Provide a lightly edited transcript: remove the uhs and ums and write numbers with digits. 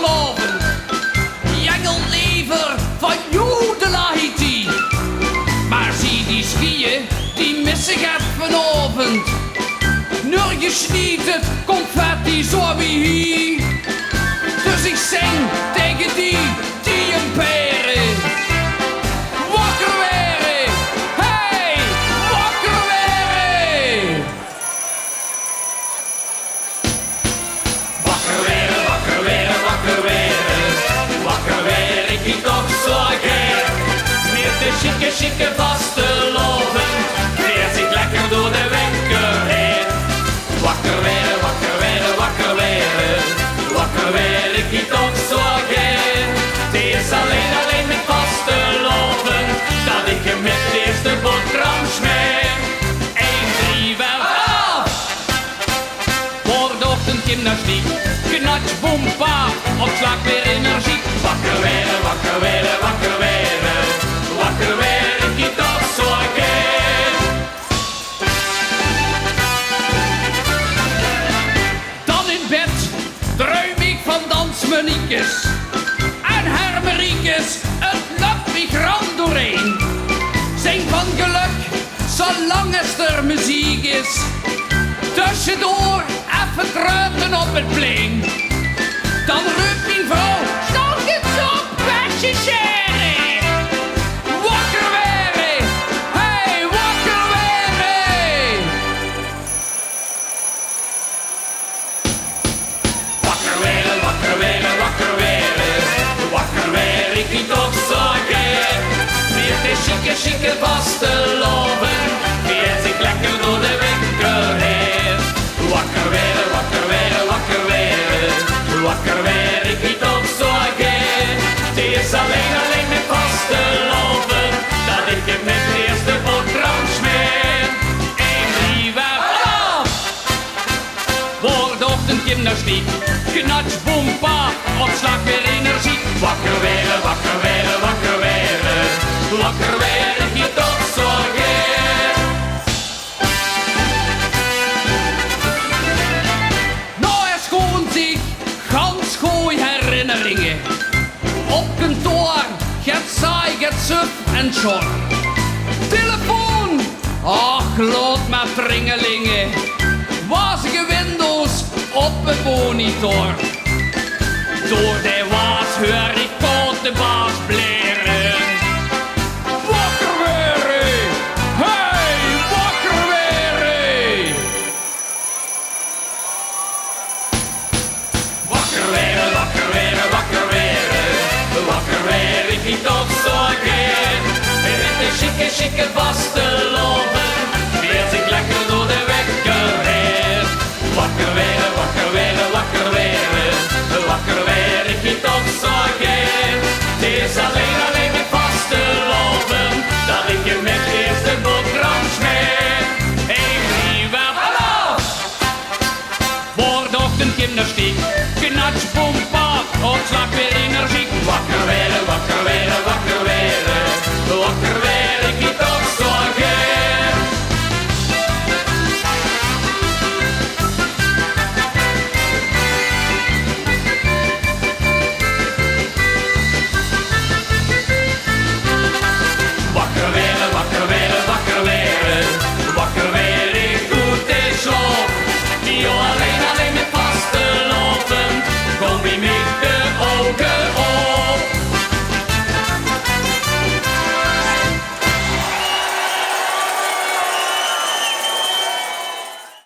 vastelavond. Jangellever van Jodelahiti. Maar zie die skiën, die mis ik het vanavond. Nergens niet het confetti zo wie hier. Dus ik zing tegen die een peren. Wakker weren, hey, wakker weren. Wakker weren, wakker weren, wakker weren. Wakker weren, ik toch zo gek. Met de chique vastelovend. Weer zit lekker door de winkel heen. Wakker weren, wakker weren, wakker weren. Wakker weren, ik toch zo gek. Het is alleen met vasteloven. Dat ik hem met de eerste boterham smeer. 1, 3, wel af! Voor de ochtendgymnastiek, knatsch, boem, pa, opslag weer energie. Wakker weren, wakker weren, wakker weren. Wakker weren, ik toch zo gek. Dan in bed druim ik van dansmaniekes en hermeriekes, het lukt me gram doorheen. Zing van geluk, zolang als er muziek is. Tussendoor even truiten op het plein. Dan roept mijn vrouw, stok eens op, petje sherry. Wakker weren, hey, wakker weren. Wakker weren, wakker weren, wakker weren. Wakker weren, ik toch zo gek. Met de chique vasteloven. Weer zit lekker door de winkel heen. Wakker weren, wakker weren, wakker weren. Wakker weren, ik toch zo gek. Het is alleen met vasteloven. Dat ik hem met de eerste boterham smeer. 1, 3, wel af! Voor de ochtendgymnastiek, knatsch, boem, pa, opslag weer energie. Wakker weren, wakker weren, wakker weren. Wakker weren, ik toch zo gek. Nou is gewoon zich, gans gooi herinneringen. Op kantoor, get saai, get suf en sjor. Telefoon, ach, laat maar tringelingen. Wazige Windows op een monitor. Door de waas hoor ik tot de baas bleren. Wakker weren, hey, wakker weren. Wakker weren, wakker weren, wakker weren. Wakker weren, ik toch zo gek. Met de chique vaste